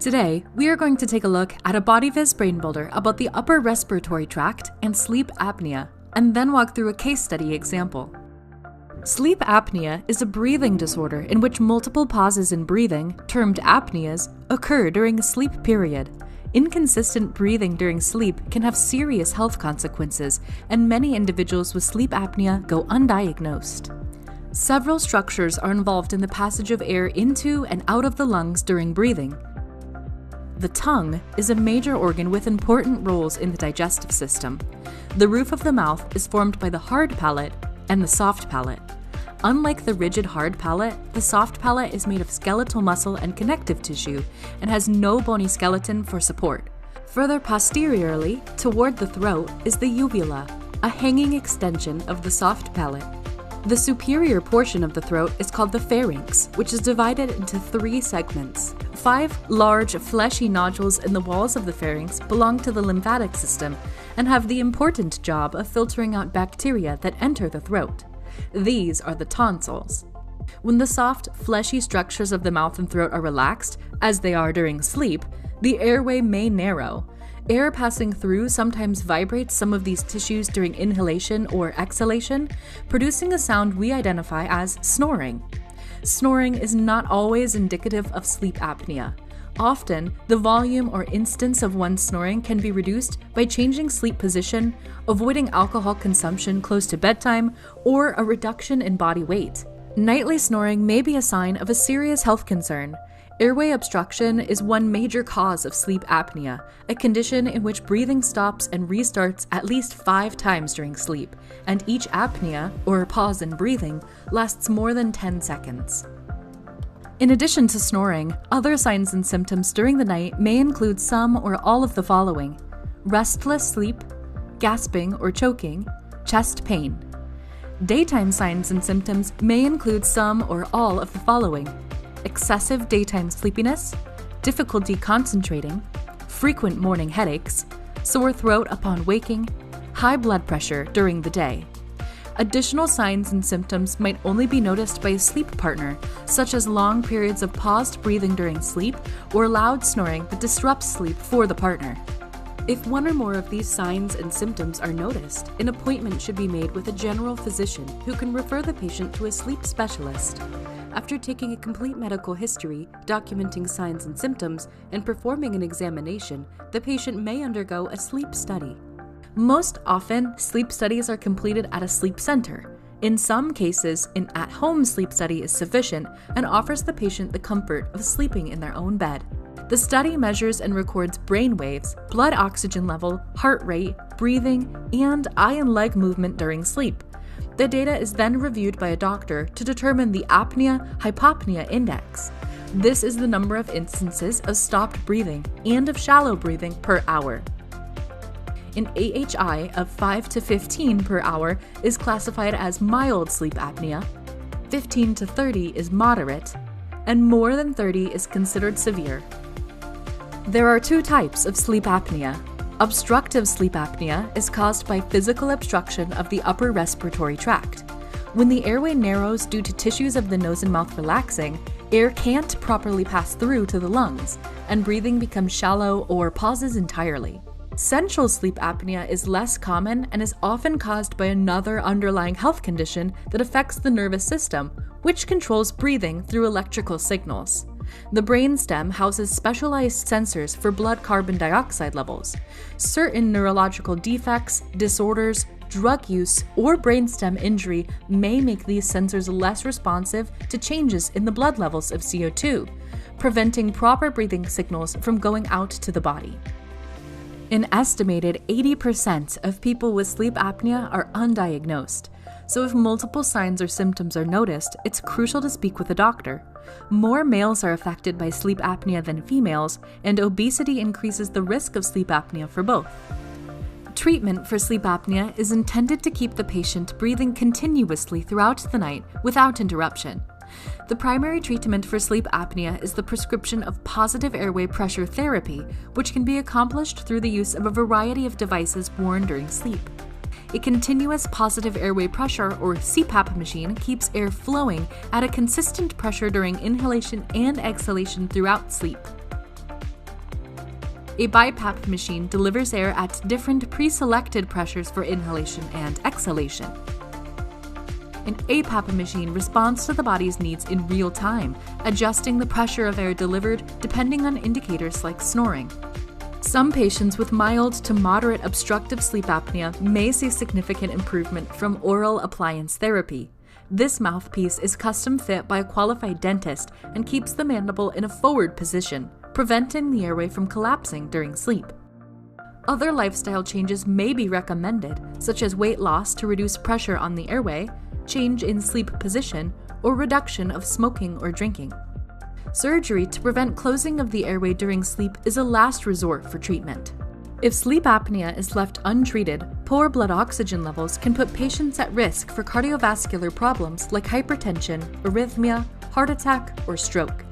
Today, we are going to take a look at a BodyViz brain builder about the upper respiratory tract and sleep apnea, and then walk through a case study example. Sleep apnea is a breathing disorder in which multiple pauses in breathing, termed apneas, occur during a sleep period. Inconsistent breathing during sleep can have serious health consequences, and many individuals with sleep apnea go undiagnosed. Several structures are involved in the passage of air into and out of the lungs during breathing. The tongue is a major organ with important roles in the digestive system. The roof of the mouth is formed by the hard palate and the soft palate. Unlike the rigid hard palate, the soft palate is made of skeletal muscle and connective tissue and has no bony skeleton for support. Further posteriorly, toward the throat, is the uvula, a hanging extension of the soft palate. The superior portion of the throat is called the pharynx, which is divided into 3 segments. 5 large, fleshy nodules in the walls of the pharynx belong to the lymphatic system and have the important job of filtering out bacteria that enter the throat. These are the tonsils. When the soft, fleshy structures of the mouth and throat are relaxed, as they are during sleep, the airway may narrow. Air passing through sometimes vibrates some of these tissues during inhalation or exhalation, producing a sound we identify as snoring. Snoring is not always indicative of sleep apnea. Often, the volume or instance of one's snoring can be reduced by changing sleep position, avoiding alcohol consumption close to bedtime, or a reduction in body weight. Nightly snoring may be a sign of a serious health concern. Airway obstruction is one major cause of sleep apnea, a condition in which breathing stops and restarts at least 5 times during sleep, and each apnea, or pause in breathing, lasts more than 10 seconds. In addition to snoring, other signs and symptoms during the night may include some or all of the following: restless sleep, gasping or choking, chest pain. Daytime signs and symptoms may include some or all of the following: excessive daytime sleepiness, difficulty concentrating, frequent morning headaches, sore throat upon waking, high blood pressure during the day. Additional signs and symptoms might only be noticed by a sleep partner, such as long periods of paused breathing during sleep or loud snoring that disrupts sleep for the partner. If one or more of these signs and symptoms are noticed, an appointment should be made with a general physician who can refer the patient to a sleep specialist. After taking a complete medical history, documenting signs and symptoms, and performing an examination, the patient may undergo a sleep study. Most often, sleep studies are completed at a sleep center. In some cases, an at-home sleep study is sufficient and offers the patient the comfort of sleeping in their own bed. The study measures and records brain waves, blood oxygen level, heart rate, breathing, and eye and leg movement during sleep. The data is then reviewed by a doctor to determine the apnea-hypopnea index. This is the number of instances of stopped breathing and of shallow breathing per hour. An AHI of 5 to 15 per hour is classified as mild sleep apnea, 15 to 30 is moderate, and more than 30 is considered severe. There are 2 types of sleep apnea. Obstructive sleep apnea is caused by physical obstruction of the upper respiratory tract. When the airway narrows due to tissues of the nose and mouth relaxing, air can't properly pass through to the lungs, and breathing becomes shallow or pauses entirely. Central sleep apnea is less common and is often caused by another underlying health condition that affects the nervous system, which controls breathing through electrical signals. The brainstem houses specialized sensors for blood carbon dioxide levels. Certain neurological defects, disorders, drug use, or brainstem injury may make these sensors less responsive to changes in the blood levels of CO2, preventing proper breathing signals from going out to the body. An estimated 80% of people with sleep apnea are undiagnosed, so if multiple signs or symptoms are noticed, it's crucial to speak with a doctor. More males are affected by sleep apnea than females, and obesity increases the risk of sleep apnea for both. Treatment for sleep apnea is intended to keep the patient breathing continuously throughout the night without interruption. The primary treatment for sleep apnea is the prescription of positive airway pressure therapy, which can be accomplished through the use of a variety of devices worn during sleep. A continuous positive airway pressure, or CPAP machine, keeps air flowing at a consistent pressure during inhalation and exhalation throughout sleep. A BiPAP machine delivers air at different pre-selected pressures for inhalation and exhalation. An APAP machine responds to the body's needs in real time, adjusting the pressure of air delivered depending on indicators like snoring. Some patients with mild to moderate obstructive sleep apnea may see significant improvement from oral appliance therapy. This mouthpiece is custom fit by a qualified dentist and keeps the mandible in a forward position, preventing the airway from collapsing during sleep. Other lifestyle changes may be recommended, such as weight loss to reduce pressure on the airway, change in sleep position, or reduction of smoking or drinking. Surgery to prevent closing of the airway during sleep is a last resort for treatment. If sleep apnea is left untreated, poor blood oxygen levels can put patients at risk for cardiovascular problems like hypertension, arrhythmia, heart attack, or stroke.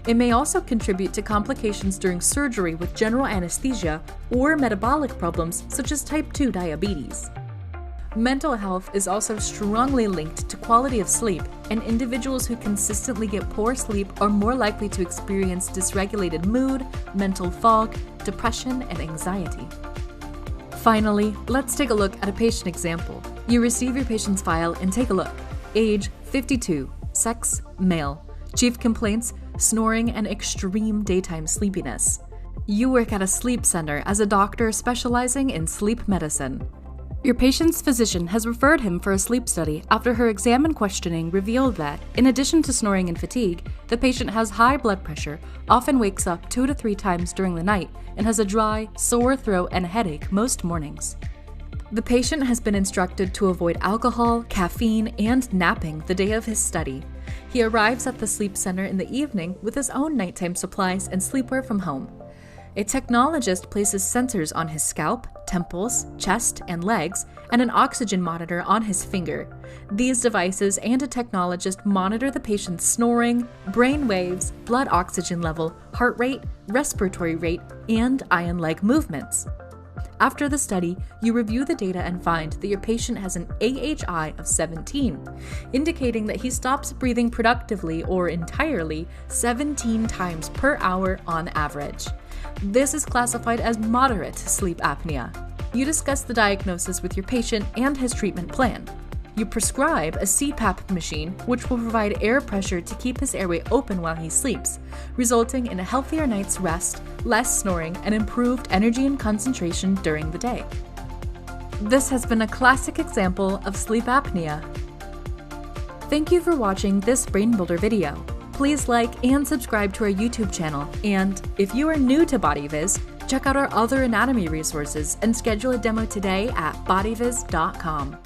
It may also contribute to complications during surgery with general anesthesia or metabolic problems such as type 2 diabetes. Mental health is also strongly linked to quality of sleep, and individuals who consistently get poor sleep are more likely to experience dysregulated mood, mental fog, depression, and anxiety. Finally, let's take a look at a patient example. You receive your patient's file and take a look. Age 52, sex male, chief complaints snoring and extreme daytime sleepiness. You work at a sleep center as a doctor specializing in sleep medicine. Your patient's physician has referred him for a sleep study after her exam and questioning revealed that, in addition to snoring and fatigue, the patient has high blood pressure, often wakes up 2 to 3 times during the night, and has a dry, sore throat and headache most mornings. The patient has been instructed to avoid alcohol, caffeine, and napping the day of his study. He arrives at the sleep center in the evening with his own nighttime supplies and sleepwear from home. A technologist places sensors on his scalp, temples, chest, and legs, and an oxygen monitor on his finger. These devices and a technologist monitor the patient's snoring, brain waves, blood oxygen level, heart rate, respiratory rate, and ion-like movements. After the study, you review the data and find that your patient has an AHI of 17, indicating that he stops breathing productively or entirely 17 times per hour on average. This is classified as moderate sleep apnea. You discuss the diagnosis with your patient and his treatment plan. You prescribe a CPAP machine, which will provide air pressure to keep his airway open while he sleeps, resulting in a healthier night's rest, less snoring, and improved energy and concentration during the day. This has been a classic example of sleep apnea. Thank you for watching this Brain Builder video. Please like and subscribe to our YouTube channel, and if you are new to BodyViz, check out our other anatomy resources and schedule a demo today at bodyviz.com.